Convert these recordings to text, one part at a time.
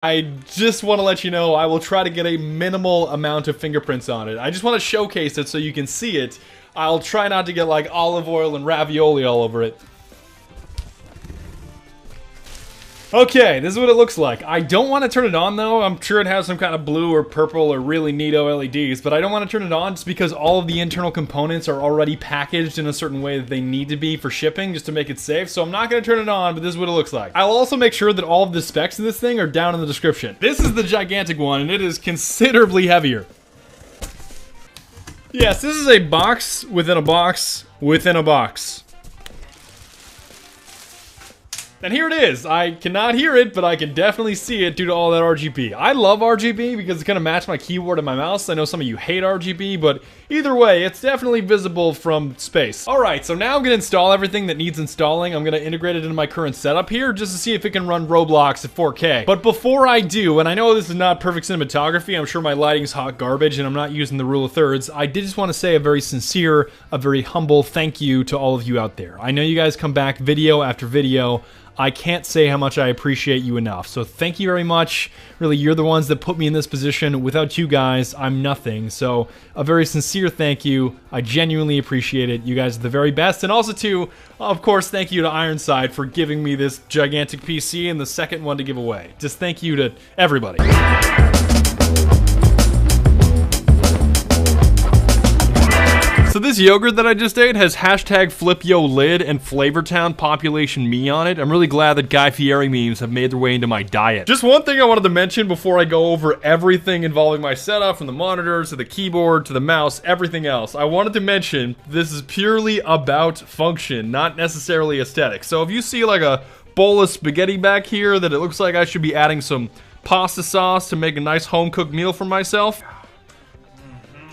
I just want to let you know I will try to get a minimal amount of fingerprints on it. I just want to showcase it so you can see it. I'll try not to get like olive oil and ravioli all over it. Okay, this is what it looks like. I don't want to turn it on though. I'm sure it has some kind of blue or purple or really neato LEDs, but I don't want to turn it on just because all of the internal components are already packaged in a certain way that they need to be for shipping just to make it safe. So I'm not going to turn it on, but this is what it looks like. I'll also make sure that all of the specs of this thing are down in the description. This is the gigantic one and it is considerably heavier. Yes, this is a box within a box within a box. And here it is. I cannot hear it, but I can definitely see it due to all that RGB. I love RGB because it's going to match my keyboard and my mouse. I know some of you hate RGB, but either way, it's definitely visible from space. Alright, so now I'm going to install everything that needs installing. I'm going to integrate it into my current setup here just to see if it can run Roblox at 4K. But before I do, and I know this is not perfect cinematography, I'm sure my lighting's hot garbage and I'm not using the rule of thirds, I did just want to say a very sincere, a very humble thank you to all of you out there. I know you guys come back video after video. I can't say how much I appreciate you enough. So thank you very much. Really, you're the ones that put me in this position. Without you guys, I'm nothing. So a very sincere thank you. I genuinely appreciate it. You guys are the very best. And also too, of course, thank you to Ironside for giving me this gigantic PC and the second one to give away. Just thank you to everybody. So this yogurt that I just ate has hashtag FlipYoLid and Flavortown Population Me on it. I'm really glad that Guy Fieri memes have made their way into my diet. Just one thing I wanted to mention before I go over everything involving my setup, from the monitors to the keyboard to the mouse, everything else. I wanted to mention this is purely about function, not necessarily aesthetic. So if you see like a bowl of spaghetti back here that it looks like I should be adding some pasta sauce to make a nice home-cooked meal for myself,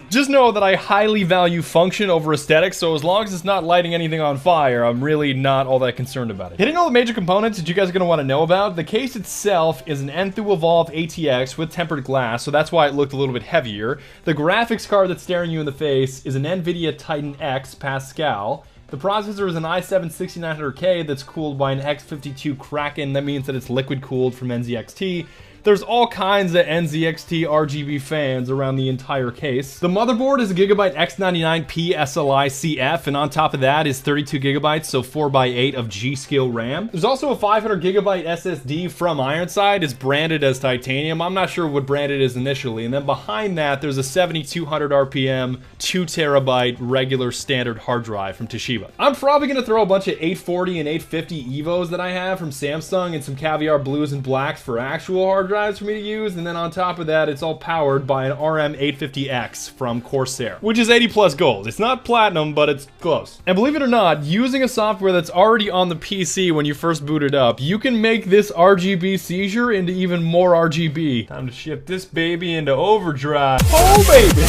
just know that I highly value function over aesthetics, so as long as it's not lighting anything on fire, I'm really not all that concerned about it. Hitting all the major components that you guys are going to want to know about, the case itself is an Enthoo Evolve ATX with tempered glass, so that's why it looked a little bit heavier. The graphics card that's staring you in the face is an NVIDIA Titan X Pascal. The processor is an i7-6900K that's cooled by an X52 Kraken. That means that it's liquid cooled from NZXT. There's all kinds of NZXT RGB fans around the entire case. The motherboard is a Gigabyte X99P SLI CF, and on top of that is 32 gigabytes, so 4x8 of G.Skill RAM. There's also a 500 gigabyte SSD from Ironside. It's branded as titanium. I'm not sure what brand it is initially. And then behind that, there's a 7200 RPM, 2 terabyte regular standard hard drive from Toshiba. I'm probably gonna throw a bunch of 840 and 850 EVOs that I have from Samsung and some Caviar Blues and Blacks for actual hard drives for me to use, and then on top of that, it's all powered by an RM850X from Corsair, which is 80 plus gold. It's not platinum, but it's close. And believe it or not, using a software that's already on the PC when you first boot it up, you can make this RGB seizure into even more RGB. Time to ship this baby into overdrive. Oh, baby!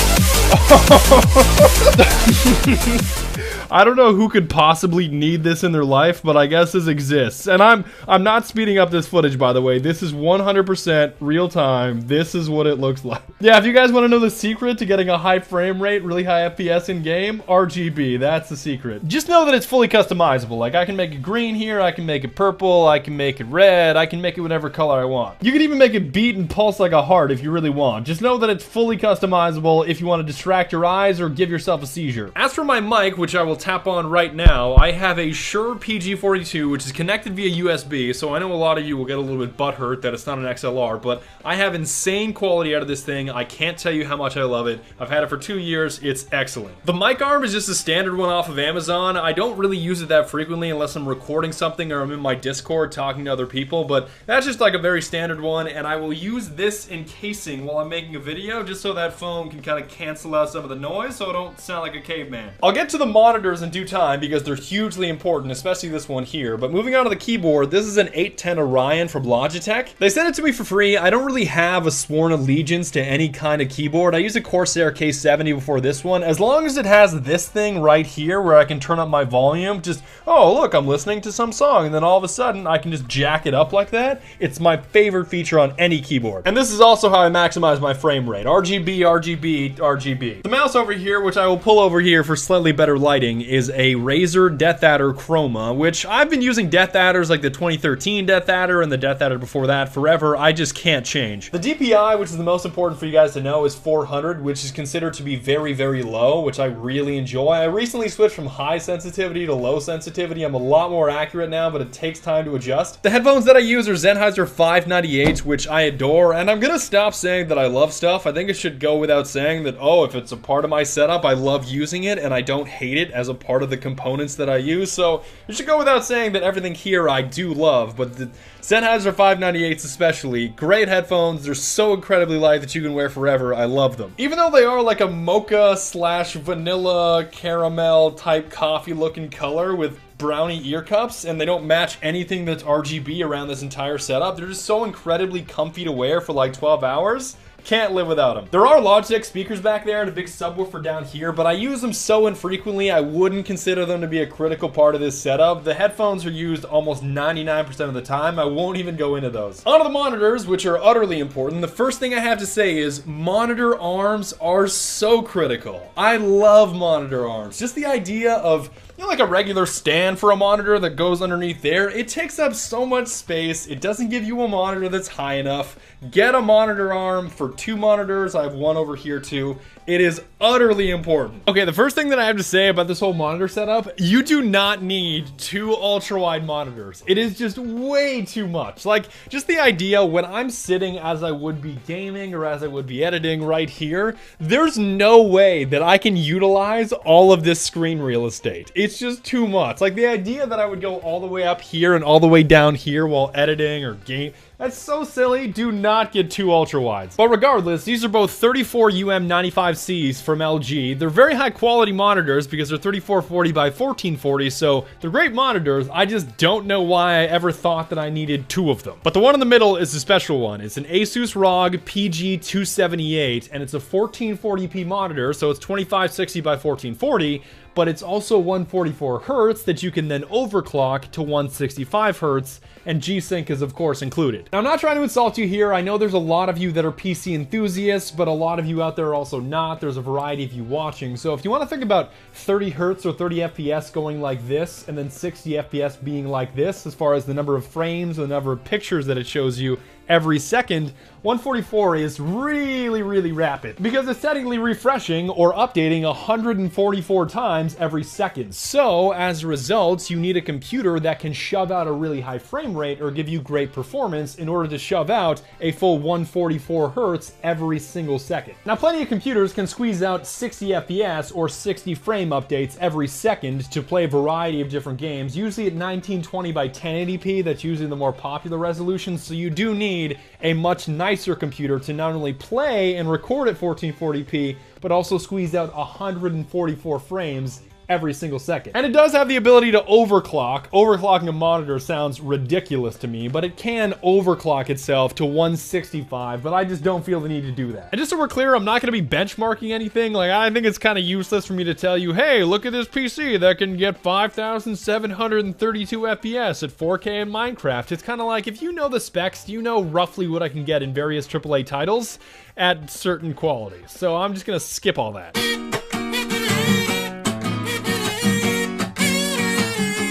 I don't know who could possibly need this in their life, but I guess this exists. And I'm not speeding up this footage, by the way. This is 100% real time. This is what it looks like. Yeah, if you guys want to know the secret to getting a high frame rate, really high FPS in game, RGB, that's the secret. Just know that it's fully customizable. Like, I can make it green here, I can make it purple, I can make it red, I can make it whatever color I want. You can even make it beat and pulse like a heart if you really want. Just know that it's fully customizable if you want to distract your eyes or give yourself a seizure. As for my mic, which I will tap on right now, I have a Shure PG42, which is connected via USB, so I know a lot of you will get a little bit butthurt that it's not an XLR, but I have insane quality out of this thing. I can't tell you how much I love it. I've had it for 2 years. It's excellent. The mic arm is just a standard one off of Amazon. I don't really use it that frequently unless I'm recording something or I'm in my Discord talking to other people, but that's just like a very standard one, and I will use this encasing while I'm making a video just so that phone can kind of cancel out some of the noise so I don't sound like a caveman. I'll get to the monitors in due time because they're hugely important, especially this one here. But moving on to the keyboard, this is an 810 Orion from Logitech. They sent it to me for free. I don't really have a sworn allegiance to any kind of keyboard. I used a Corsair K70 before this one. As long as it has this thing right here where I can turn up my volume, just, oh look, I'm listening to some song, and then all of a sudden I can just jack it up like that. It's my favorite feature on any keyboard. And this is also how I maximize my frame rate. RGB, RGB, RGB. The mouse over here, which I will pull over here for slightly better lighting, using is a Razer Death Adder Chroma, which I've been using Death Adders like the 2013 Death Adder and the Death Adder before that forever. I just can't change. The DPI, which is the most important for you guys to know, is 400, which is considered to be very, very low, which I really enjoy. I recently switched from high sensitivity to low sensitivity. I'm a lot more accurate now, but it takes time to adjust. The headphones that I use are Sennheiser 598s, which I adore, and I'm gonna stop saying that I love stuff. I think it should go without saying that, oh, if it's a part of my setup, I love using it, and I don't hate it as a part of the components that I use, so it should go without saying that everything here I do love, but the Sennheiser 598s especially, great headphones. They're so incredibly light that you can wear forever. I love them. Even though they are like a mocha slash vanilla caramel type coffee looking color with brownie ear cups, and they don't match anything that's RGB around this entire setup, they're just so incredibly comfy to wear for like 12 hours. Can't live without them. There are Logitech speakers back there and a big subwoofer down here, but I use them so infrequently I wouldn't consider them to be a critical part of this setup. The headphones are used almost 99% of the time. I won't even go into those. On to the monitors, which are utterly important. The first thing I have to say is monitor arms are so critical. I love monitor arms. Just the idea of, you know, like a regular stand for a monitor that goes underneath there, it takes up so much space. It doesn't give you a monitor that's high enough. Get a monitor arm for 2 monitors. I have one over here too. It is utterly important. Okay, the first thing that I have to say about this whole monitor setup, you do not need 2 ultra-wide monitors. It is just way too much. Like, just the idea when I'm sitting as I would be gaming or as I would be editing right here, there's no way that I can utilize all of this screen real estate. It's just too much. Like, the idea that I would go all the way up here and all the way down here while editing or game, that's so silly. Do not get 2 ultra wides. But regardless, these are both 34UM95Cs from LG. They're very high quality monitors because they're 3440 by 1440, so they're great monitors. I just don't know why I ever thought that I needed 2 of them. But the one in the middle is a special one. It's an Asus ROG PG278, and it's a 1440p monitor, so it's 2560 by 1440. But it's also 144 Hertz that you can then overclock to 165 Hertz, and G-Sync is of course included. Now, I'm not trying to insult you here. I know there's a lot of you that are PC enthusiasts, but a lot of you out there are also not. There's a variety of you watching. So if you want to think about 30 Hertz or 30 FPS going like this, and then 60 FPS being like this, as far as the number of frames or the number of pictures that it shows you every second, 144 is really, really rapid because it's technically refreshing or updating 144 times every second. So as a result, you need a computer that can shove out a really high frame rate or give you great performance in order to shove out a full 144 Hertz every single second. Now, plenty of computers can squeeze out 60 FPS or 60 frame updates every second to play a variety of different games, usually at 1920 by 1080p. That's usually the more popular resolution, so you do need a much nicer computer to not only play and record at 1440p, but also squeeze out 144 frames every single second. And it does have the ability to overclock. Overclocking a monitor sounds ridiculous to me, but it can overclock itself to 165, but I just don't feel the need to do that. And just so we're clear, I'm not going to be benchmarking anything. Like, I think it's kind of useless for me to tell you, hey, look at this PC that can get 5,732 FPS at 4K in Minecraft. It's kind of like, if you know the specs, you know roughly what I can get in various AAA titles at certain qualities. So I'm just going to skip all that.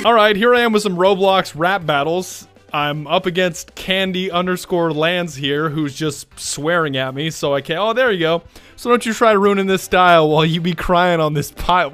Alright, here I am with some Roblox rap battles. I'm up against Candy_Lands here, who's just swearing at me, so I can't. Oh, there you go. So don't you try ruining this style while you be crying on this pile.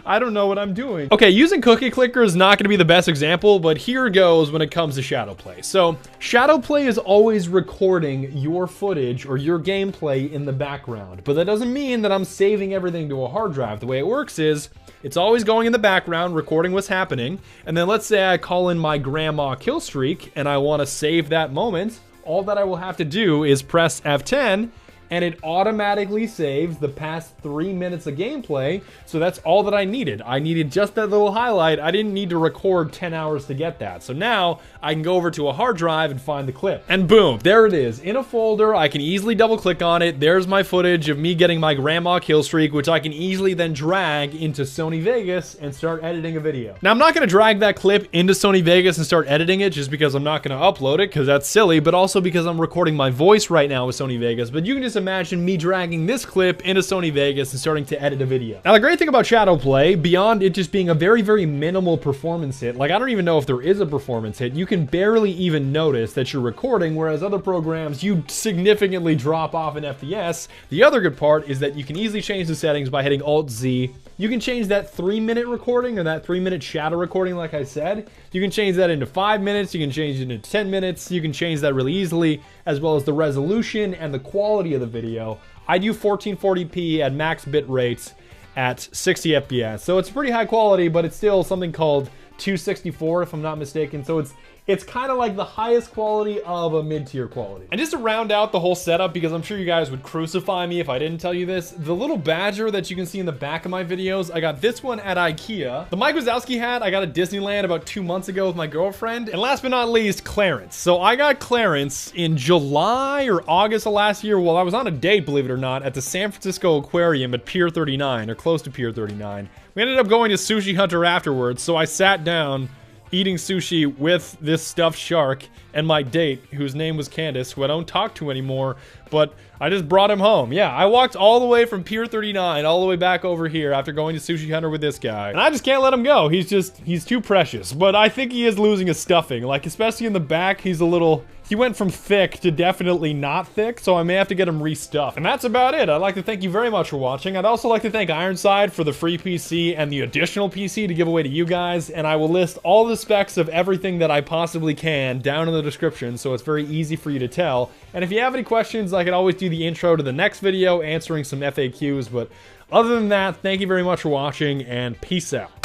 I don't know what I'm doing. Okay, using Cookie Clicker is not going to be the best example, but here goes when it comes to Shadowplay. So Shadowplay is always recording your footage or your gameplay in the background, but that doesn't mean that I'm saving everything to a hard drive. The way it works is it's always going in the background, recording what's happening, and then let's say I call in my grandma kill streak and I want to save that moment. All that I will have to do is press F10 and it automatically saves the past 3 minutes of gameplay. So that's all that I needed. I needed just that little highlight. I didn't need to record 10 hours to get that. So now I can go over to a hard drive and find the clip. And boom, there it is in a folder. I can easily double click on it. There's my footage of me getting my grandma kill streak, which I can easily then drag into Sony Vegas and start editing a video. Now, I'm not going to drag that clip into Sony Vegas and start editing it just because I'm not going to upload it because that's silly, but also because I'm recording my voice right now with Sony Vegas. But you can just imagine me dragging this clip into Sony Vegas and starting to edit a video. Now, the great thing about Shadow Play, beyond it just being a very, very minimal performance hit, like I don't even know if there is a performance hit, you can barely even notice that you're recording, whereas other programs, you significantly drop off in FPS. The other good part is that you can easily change the settings by hitting Alt-Z. You can change that 3-minute recording or that 3-minute shadow recording, like I said. You can change that into 5 minutes, you can change it into 10 minutes, you can change that really easily, as well as the resolution and the quality of the video. I do 1440p at max bit rates at 60 FPS. So it's pretty high quality, but it's still something called 264 if I'm not mistaken. So it's kind of like the highest quality of a mid-tier quality. And just to round out the whole setup, because I'm sure you guys would crucify me if I didn't tell you this, the little badger that you can see in the back of my videos, I got this one at IKEA. The Mike Wazowski hat, I got at Disneyland about 2 months ago with my girlfriend. And last but not least, Clarence. So I got Clarence in July or August of last year while I was on a date, believe it or not, at the San Francisco Aquarium at Pier 39, or close to Pier 39. We ended up going to Sushi Hunter afterwards, so I sat down eating sushi with this stuffed shark and my date, whose name was Candace, who I don't talk to anymore, but I just brought him home. Yeah, I walked all the way from Pier 39 all the way back over here after going to Sushi Hunter with this guy. And I just can't let him go. He's too precious. But I think he is losing his stuffing. Like, especially in the back, he went from thick to definitely not thick, so I may have to get him restuffed. And that's about it. I'd like to thank you very much for watching. I'd also like to thank Ironside for the free PC and the additional PC to give away to you guys. And I will list all the specs of everything that I possibly can down in the description, so it's very easy for you to tell. And if you have any questions, I could always do the intro to the next video answering some FAQs. But other than that, thank you very much for watching, and peace out.